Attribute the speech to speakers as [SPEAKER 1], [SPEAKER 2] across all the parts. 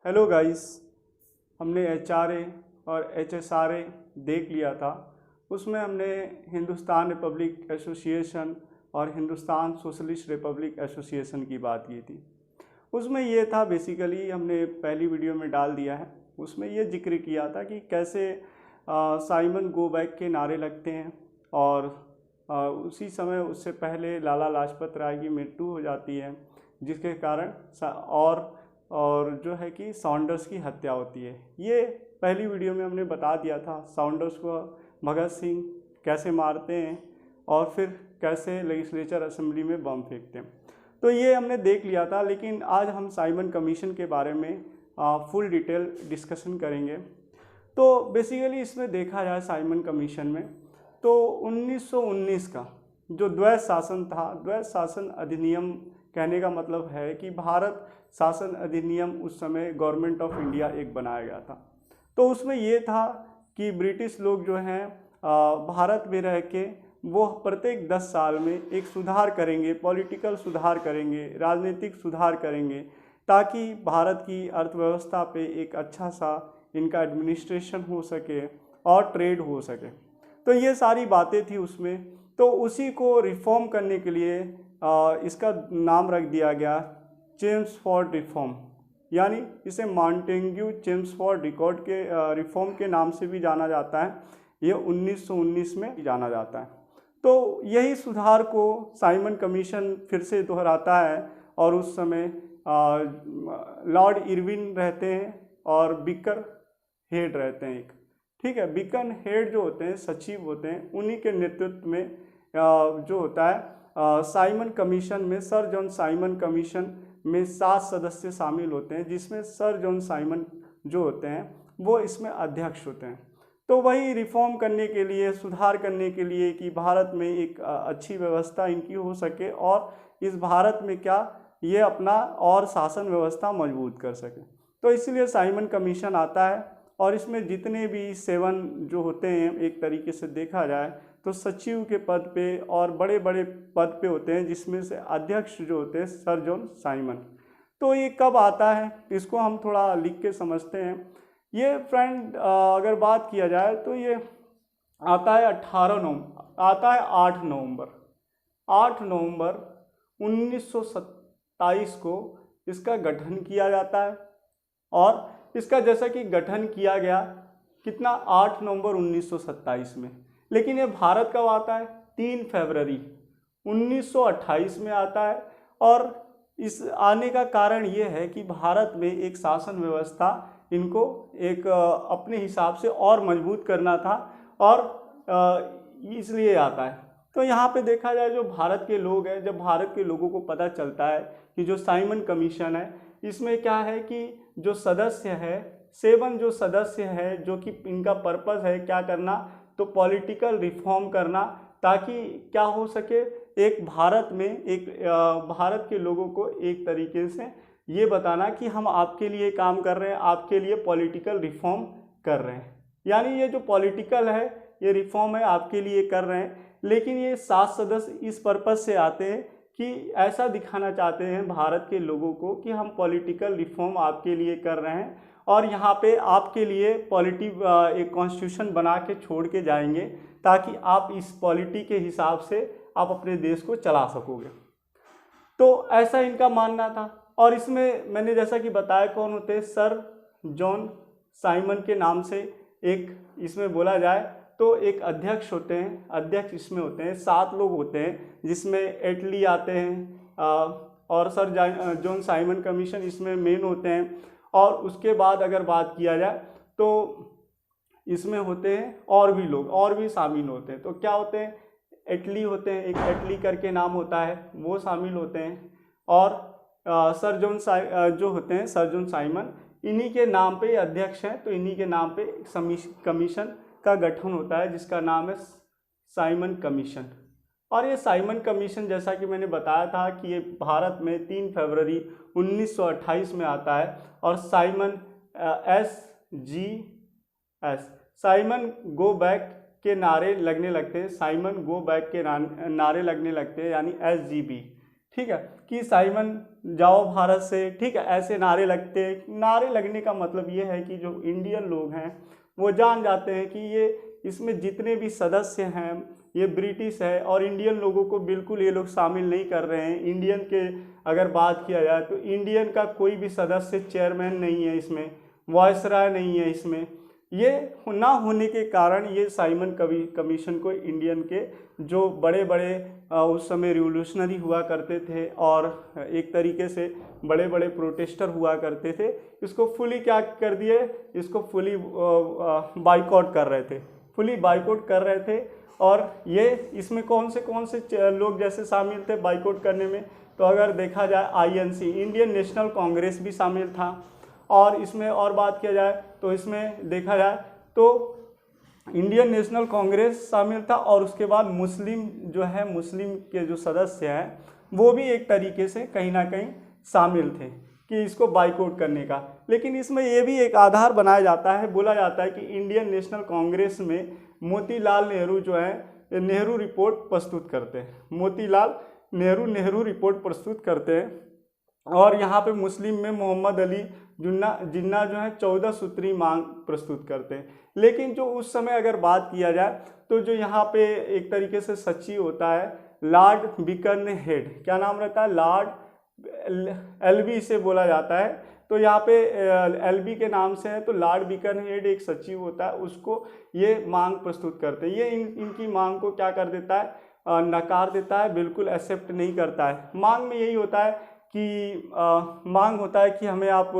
[SPEAKER 1] Hello guys. हमने HRA और HSRA देख लिया था। उसमें हमने हिंदुस्तान रिपब्लिक एसोसिएशन और हिंदुस्तान सोशलिस्ट रिपब्लिक एसोसिएशन की बात की थी। उसमें ये था, बेसिकली हमने पहली वीडियो में डाल दिया है। उसमें ये जिक्र किया था कि कैसे साइमन गो बैक के नारे लगते हैं और उसी समय उससे पहले लाला लाजपत राय की मृत्यु हो जाती है, जिसके कारण और जो है कि सॉन्डर्स की हत्या होती है। ये पहली वीडियो में हमने बता दिया था सॉन्डर्स को भगत सिंह कैसे मारते हैं और फिर कैसे लेजिस्लेचर असेंबली में बम फेंकते हैं। तो ये हमने देख लिया था, लेकिन आज हम साइमन कमीशन के बारे में फुल डिटेल डिस्कशन करेंगे। तो बेसिकली इसमें देखा जाए साइमन कमीशन में, तो 1919 का जो द्वैध शासन था, द्वैध शासन अधिनियम कहने का मतलब है कि भारत शासन अधिनियम उस समय गवर्नमेंट ऑफ इंडिया एक बनाया गया था। तो उसमें ये था कि ब्रिटिश लोग जो हैं भारत में रह के वो प्रत्येक 10 साल में एक सुधार करेंगे, पॉलिटिकल सुधार करेंगे, राजनीतिक सुधार करेंगे, ताकि भारत की अर्थव्यवस्था पे एक अच्छा सा इनका एडमिनिस्ट्रेशन हो सके और ट्रेड हो सके। तो ये सारी बातें थी उसमें। तो उसी को रिफॉर्म करने के लिए इसका नाम रख दिया गया चेम्सफोर्ड रिफॉर्म, यानी इसे मॉन्टेग्यू चेम्सफोर्ड रिकॉर्ड के रिफॉर्म के नाम से भी जाना जाता है। ये 1919 में जाना जाता है। तो यही सुधार को साइमन कमीशन फिर से दोहराता है और उस समय लॉर्ड इरविन रहते हैं और बिकर हेड रहते हैं एक। ठीक है, बिकन हेड जो होते हैं सचिव होते हैं, उन्हीं के नेतृत्व में जो होता है साइमन कमीशन में, सर जॉन साइमन कमीशन में 7 सदस्य शामिल होते हैं, जिसमें सर जॉन साइमन जो होते हैं वो इसमें अध्यक्ष होते हैं। तो वही रिफॉर्म करने के लिए, सुधार करने के लिए कि भारत में एक अच्छी व्यवस्था इनकी हो सके और इस भारत में क्या ये अपना और शासन व्यवस्था मजबूत कर सके। तो इसलिए साइमन कमीशन आता है और इसमें जितने भी 7 जो होते हैं, एक तरीके से देखा जाए तो सचिव के पद पे और बड़े बड़े पद पे होते हैं, जिसमें से अध्यक्ष जो होते हैं सर जॉन साइमन। तो ये कब आता है इसको हम थोड़ा लिख के समझते हैं। ये फ्रेंड अगर बात किया जाए तो ये आता है 8 नवंबर 1927 को इसका गठन किया जाता है। और इसका जैसा कि गठन किया गया कितना 8 नवंबर 1927 में, लेकिन ये भारत कब आता है 3 फरवरी 1928 में आता है। और इस आने का कारण ये है कि भारत में एक शासन व्यवस्था इनको एक अपने हिसाब से और मजबूत करना था और इसलिए आता है। तो यहाँ पे देखा जाए जो भारत के लोग हैं, जब भारत के लोगों को पता चलता है कि जो साइमन कमीशन है इसमें क्या है कि जो सदस्य है 7 जो सदस्य है, जो कि इनका पर्पस है क्या करना, तो पॉलिटिकल रिफॉर्म करना, ताकि क्या हो सके एक भारत में एक भारत के लोगों को एक तरीके से ये बताना कि हम आपके लिए काम कर रहे हैं, आपके लिए पॉलिटिकल रिफॉर्म कर रहे हैं। यानी ये जो पॉलिटिकल है, ये रिफॉर्म है, आपके लिए कर रहे हैं। लेकिन ये 7 सदस्य इस पर्पस से आते हैं कि ऐसा दिखाना चाहते हैं भारत के लोगों को कि हम पॉलिटिकल रिफॉर्म आपके लिए कर रहे हैं और यहाँ पे आपके लिए एक कॉन्स्टिट्यूशन बना के छोड़ के जाएंगे, ताकि आप इस पॉलिटी के हिसाब से आप अपने देश को चला सकोगे। तो ऐसा इनका मानना था। और इसमें मैंने जैसा कि बताया कौन होते हैं, सर जॉन साइमन के नाम से एक इसमें बोला जाए तो एक अध्यक्ष होते हैं। अध्यक्ष इसमें होते हैं 7 लोग होते हैं, जिसमें एटली आते हैं और सर जॉन साइमन कमीशन इसमें मेन होते हैं। और उसके बाद अगर बात किया जाए तो इसमें होते हैं और भी लोग और भी शामिल होते हैं। तो क्या होते हैं, एटली होते हैं, एक एटली करके नाम होता है, वो शामिल होते हैं। और सर जॉन जो होते हैं सर जॉन साइमन, इन्हीं के नाम पे अध्यक्ष हैं। तो इन्हीं के नाम पे कमीशन का गठन होता है, जिसका नाम है साइमन कमीशन। और ये साइमन कमीशन जैसा कि मैंने बताया था कि ये भारत में 3 फरवरी 1928 में आता है। और साइमन साइमन गो बैक के नारे लगने लगते हैं, साइमन गो बैक के नारे लगने लगते हैं, यानी SGB। ठीक है, कि साइमन जाओ भारत से, ठीक है, ऐसे नारे लगते हैं। नारे लगने का मतलब ये है कि जो इंडियन लोग हैं वो जान जाते हैं कि ये इसमें जितने भी सदस्य हैं ये ब्रिटिश है और इंडियन लोगों को बिल्कुल ये लोग शामिल नहीं कर रहे हैं। इंडियन के अगर बात किया जाए तो इंडियन का कोई भी सदस्य चेयरमैन नहीं है इसमें, वायसराय नहीं है इसमें। ये ना होने के कारण ये साइमन कमीशन को इंडियन के जो बड़े बड़े उस समय रिवोल्यूशनरी हुआ करते थे और एक तरीके से बड़े बड़े प्रोटेस्टर हुआ करते थे, इसको फुली क्या कर दिए, इसको फुली बाइकआउट कर रहे थे, फुली बाइकआउट कर रहे थे। और ये इसमें कौन से लोग जैसे शामिल थे बाइकआउट करने में, तो अगर देखा जाए आईएनसी, इंडियन नेशनल कांग्रेस भी शामिल था। और इसमें और बात किया जाए तो इसमें देखा जाए तो इंडियन नेशनल कांग्रेस शामिल था और उसके बाद मुस्लिम जो है, मुस्लिम के जो सदस्य हैं वो भी एक तरीके से कहीं ना कहीं शामिल थे कि इसको बाइकआउट करने का। लेकिन इसमें ये भी एक आधार बनाया जाता है, बोला जाता है कि इंडियन नेशनल कांग्रेस में मोतीलाल नेहरू जो है नेहरू रिपोर्ट प्रस्तुत करते हैं, मोतीलाल नेहरू रिपोर्ट प्रस्तुत करते हैं। और यहाँ पे मुस्लिम में मोहम्मद अली जिन्ना जो है 14 सूत्री मांग प्रस्तुत करते हैं। लेकिन जो उस समय अगर बात किया जाए तो जो यहाँ पे एक तरीके से सचिव होता है लॉर्ड बिकन हेड, क्या नाम रहता है, लॉर्ड एलबी से बोला जाता है, तो यहाँ पे एलबी के नाम से है, तो लॉर्ड बिकन हेड एक सचिव होता है, उसको ये मांग प्रस्तुत करते हैं। ये इनकी मांग को क्या कर देता है, नकार देता है, बिल्कुल एक्सेप्ट नहीं करता है। मांग में यही होता है कि मांग होता है कि हमें आप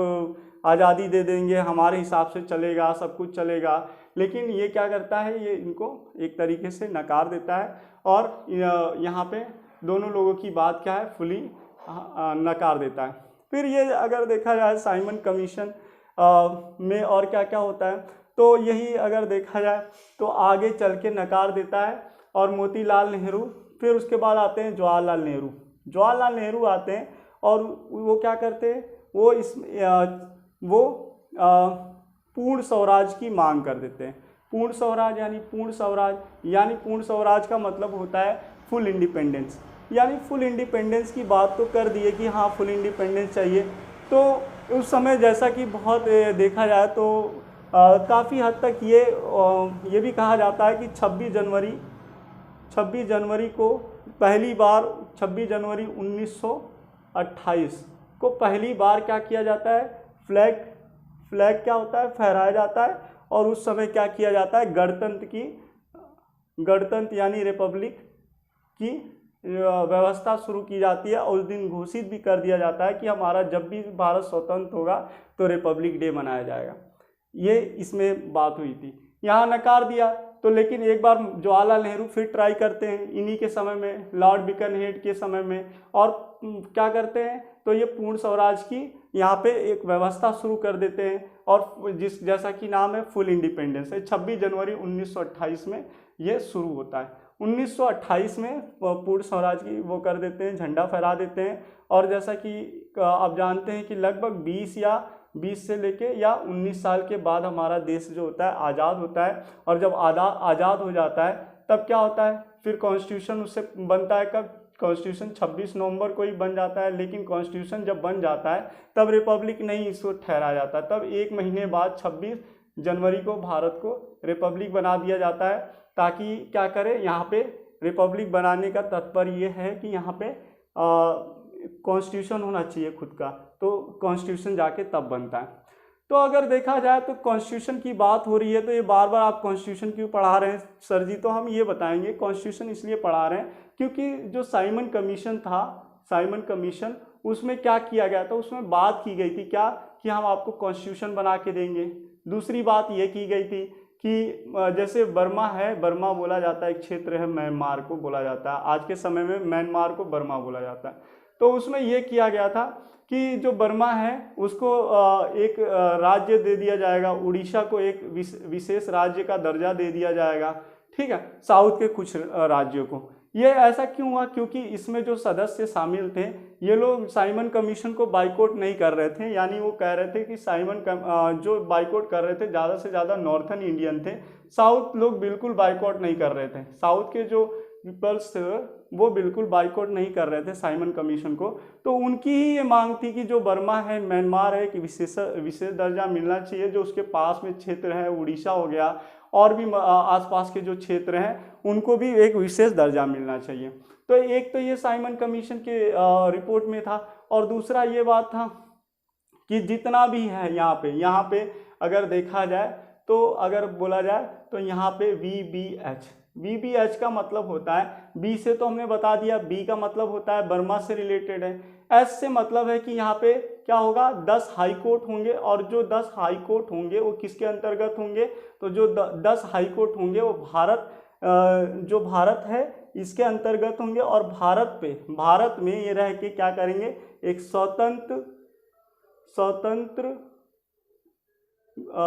[SPEAKER 1] आज़ादी दे देंगे, हमारे हिसाब से चलेगा, सब कुछ चलेगा। लेकिन ये क्या करता है, ये इनको एक तरीके से नकार देता है और यहाँ पे दोनों लोगों की बात क्या है, फुली नकार देता है। फिर ये अगर देखा जाए साइमन कमीशन में और क्या क्या होता है, तो यही अगर देखा जाए तो आगे चल के नकार देता है और मोतीलाल नेहरू, फिर उसके बाद आते हैं जवाहरलाल नेहरू आते हैं और वो क्या करते हैं, वो पूर्ण स्वराज की मांग कर देते हैं। पूर्ण स्वराज का मतलब होता है फुल इंडिपेंडेंस, यानी फुल इंडिपेंडेंस की बात तो कर दिए कि हाँ फुल इंडिपेंडेंस चाहिए। तो उस समय जैसा कि बहुत देखा जाए तो काफ़ी हद तक ये भी कहा जाता है कि 26 जनवरी को पहली बार 26 जनवरी 1928 को पहली बार क्या किया जाता है, फ्लैग क्या होता है, फहराया जाता है। और उस समय क्या किया जाता है, गणतंत्र यानी रिपब्लिक की व्यवस्था शुरू की जाती है। और उस दिन घोषित भी कर दिया जाता है कि हमारा जब भी भारत स्वतंत्र होगा तो रिपब्लिक डे मनाया जाएगा। ये इसमें बात हुई थी, यहाँ नकार दिया। तो लेकिन एक बार जवाहरलाल नेहरू फिर ट्राई करते हैं इन्हीं के समय में, लॉर्ड बिकन हेड के समय में, और क्या करते हैं, तो ये पूर्ण स्वराज की यहाँ पे एक व्यवस्था शुरू कर देते हैं और जैसा कि नाम है फुल इंडिपेंडेंस है। 26 जनवरी 1928 में ये शुरू होता है। 1928 में पूर्ण स्वराज की वो कर देते हैं, झंडा फहरा देते हैं। और जैसा कि आप जानते हैं कि लगभग 20 से लेके या 19 साल के बाद हमारा देश जो होता है आज़ाद होता है। और जब आज़ाद हो जाता है तब क्या होता है, फिर कॉन्स्टिट्यूशन उससे बनता है। कब, कॉन्स्टिट्यूशन 26 नवंबर को ही बन जाता है। लेकिन कॉन्स्टिट्यूशन जब बन जाता है तब रिपब्लिक नहीं इसको ठहराया जाता, तब एक महीने बाद 26 जनवरी को भारत को रिपब्लिक बना दिया जाता है। ताकि क्या करे, यहाँ पे रिपब्लिक बनाने का तात्पर्य ये है कि यहाँ पे कॉन्स्टिट्यूशन होना चाहिए खुद का, तो कॉन्स्टिट्यूशन जाके तब बनता है। तो अगर देखा जाए तो कॉन्स्टिट्यूशन की बात हो रही है, तो ये बार बार आप कॉन्स्टिट्यूशन क्यों पढ़ा रहे हैं सर जी, तो हम ये बताएंगे कॉन्स्टिट्यूशन इसलिए पढ़ा रहे हैं क्योंकि जो साइमन कमीशन था, साइमन कमीशन, उसमें क्या किया गया था, उसमें बात की गई थी क्या, कि हम आपको कॉन्स्टिट्यूशन बना के देंगे। दूसरी बात ये की गई थी कि जैसे बर्मा है, बर्मा बोला जाता है, एक क्षेत्र है, म्यांमार को बोला जाता है, आज के समय में म्यांमार को बर्मा बोला जाता है। तो उसमें यह किया गया था कि जो बर्मा है उसको एक राज्य दे दिया जाएगा, उड़ीसा को एक विशेष राज्य का दर्जा दे दिया जाएगा, ठीक है, साउथ के कुछ राज्यों को। ये ऐसा क्यों हुआ, क्योंकि इसमें जो सदस्य शामिल थे ये लोग साइमन कमीशन को बाइकआउट नहीं कर रहे थे। यानी वो कह रहे थे कि जो बाइकआउट कर रहे थे ज़्यादा से ज़्यादा नॉर्थन इंडियन थे, साउथ लोग बिल्कुल बाइकआउट नहीं कर रहे थे। साउथ के जो पीपल्स थे वो बिल्कुल बाइकआउट नहीं कर रहे थे साइमन कमीशन को। तो उनकी ही ये मांग थी कि जो बर्मा है, म्यांमार है, कि विशेष दर्जा मिलना चाहिए। जो उसके पास में क्षेत्र है, उड़ीसा हो गया, और भी आसपास के जो क्षेत्र हैं उनको भी एक विशेष दर्जा मिलना चाहिए। तो एक तो ये साइमन कमीशन के रिपोर्ट में था, और दूसरा ये बात था कि जितना भी है यहाँ पे अगर देखा जाए तो, अगर बोला जाए तो यहाँ पे VBH का मतलब होता है, बी से तो हमने बता दिया, बी का मतलब होता है बर्मा से रिलेटेड है, एस से मतलब है कि यहाँ पे क्या होगा, 10 हाई कोर्ट होंगे, और जो 10 हाई कोर्ट होंगे वो किसके अंतर्गत होंगे, तो जो 10 हाई कोर्ट होंगे वो जो भारत है इसके अंतर्गत होंगे। और भारत में ये रह के क्या करेंगे, एक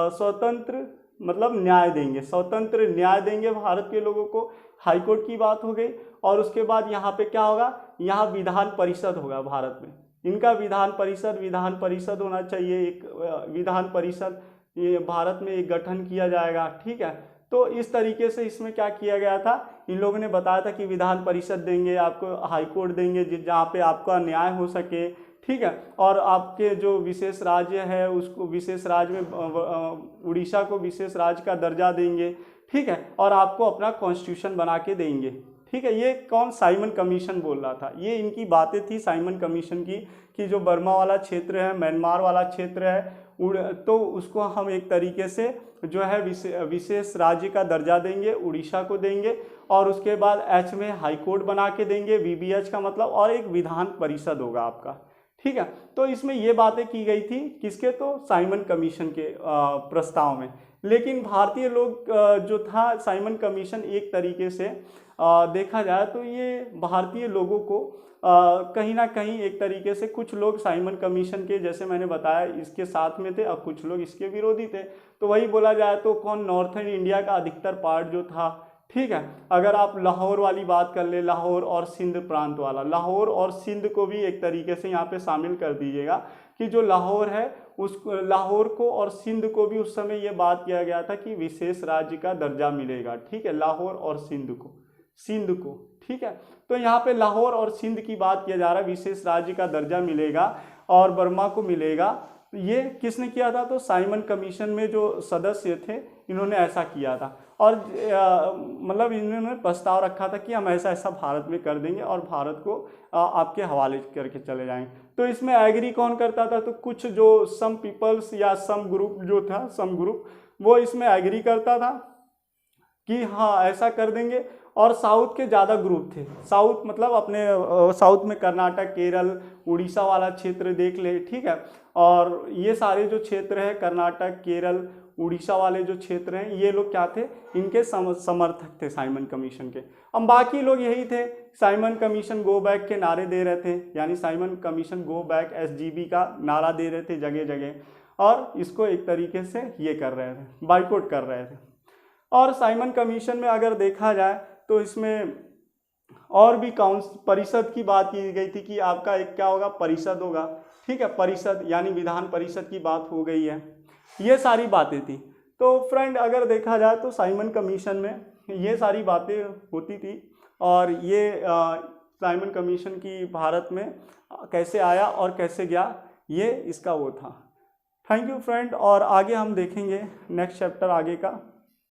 [SPEAKER 1] स्वतंत्र मतलब न्याय देंगे, स्वतंत्र न्याय देंगे भारत के लोगों को। हाईकोर्ट की बात हो गई। और उसके बाद यहाँ पे क्या होगा, यहाँ विधान परिषद होगा भारत में, इनका विधान परिषद होना चाहिए, एक विधान परिषद ये भारत में एक गठन किया जाएगा, ठीक है। तो इस तरीके से इसमें क्या किया गया था, इन लोगों ने बताया था कि विधान परिषद देंगे आपको, हाईकोर्ट देंगे जहाँ पे आपका न्याय हो सके, ठीक है। और आपके जो विशेष राज्य है उसको विशेष राज्य में उड़ीसा को विशेष राज्य का दर्जा देंगे, ठीक है। और आपको अपना कॉन्स्टिट्यूशन बना के देंगे, ठीक है। ये कौन, साइमन कमीशन बोल रहा था। ये इनकी बातें थी साइमन कमीशन की, कि जो बर्मा वाला क्षेत्र है, म्यांमार वाला क्षेत्र है, तो उसको हम एक तरीके से जो है विशेष राज्य का दर्जा देंगे, उड़ीसा को देंगे। और उसके बाद एच में हाईकोर्ट बना के देंगे, VBH का मतलब, और एक विधान परिषद होगा आपका, ठीक है। तो इसमें ये बातें की गई थी किसके, तो साइमन कमीशन के प्रस्ताव में। लेकिन भारतीय लोग जो था, साइमन कमीशन एक तरीके से देखा जाए तो ये भारतीय लोगों को कहीं ना कहीं एक तरीके से, कुछ लोग साइमन कमीशन के, जैसे मैंने बताया, इसके साथ में थे, और कुछ लोग इसके विरोधी थे। तो वही बोला जाए तो कौन, नॉर्थर्न इंडिया का अधिकतर पार्ट जो था, ठीक है। अगर आप लाहौर वाली बात कर ले, लाहौर और सिंध प्रांत वाला, लाहौर और सिंध को भी एक तरीके से यहाँ पे शामिल कर दीजिएगा, कि जो लाहौर है उस लाहौर को और सिंध को भी उस समय ये बात किया गया था कि विशेष राज्य का दर्जा मिलेगा, ठीक है, लाहौर और सिंध को, ठीक है। तो यहाँ पे लाहौर और सिंध की बात किया जा रहा है, विशेष राज्य का दर्जा मिलेगा और बर्मा को मिलेगा। ये किसने किया था, तो साइमन कमीशन में जो सदस्य थे इन्होंने ऐसा किया था। और मतलब इन्होंने प्रस्ताव रखा था कि हम ऐसा भारत में कर देंगे और भारत को आपके हवाले करके चले जाएंगे। तो इसमें एग्री कौन करता था, तो कुछ जो सम पीपल्स या सम ग्रुप वो इसमें एग्री करता था कि हाँ ऐसा कर देंगे। और साउथ के ज़्यादा ग्रुप थे, साउथ मतलब अपने साउथ में कर्नाटक, केरल, उड़ीसा वाला क्षेत्र देख ले, ठीक है। और ये सारे जो क्षेत्र है, कर्नाटक, केरल, उड़ीसा वाले जो क्षेत्र हैं, ये लोग क्या थे, इनके समर्थक थे साइमन कमीशन के। अब बाकी लोग यही थे, साइमन कमीशन गो बैक के नारे दे रहे थे, यानी Simon commission go back SGB का नारा दे रहे थे जगह जगह, और इसको एक तरीके से ये कर रहे थे, बाइकआउट कर रहे थे। और साइमन कमीशन में अगर देखा जाए तो इसमें और भी परिषद की बात की गई थी कि आपका एक क्या होगा, परिषद होगा, ठीक है। परिषद यानी विधान परिषद की बात हो गई है, ये सारी बातें थी। तो फ्रेंड अगर देखा जाए तो साइमन कमीशन में ये सारी बातें होती थी, और ये साइमन कमीशन की भारत में कैसे आया और कैसे गया, ये इसका वो था। थैंक यू फ्रेंड, और आगे हम देखेंगे नेक्स्ट चैप्टर आगे का।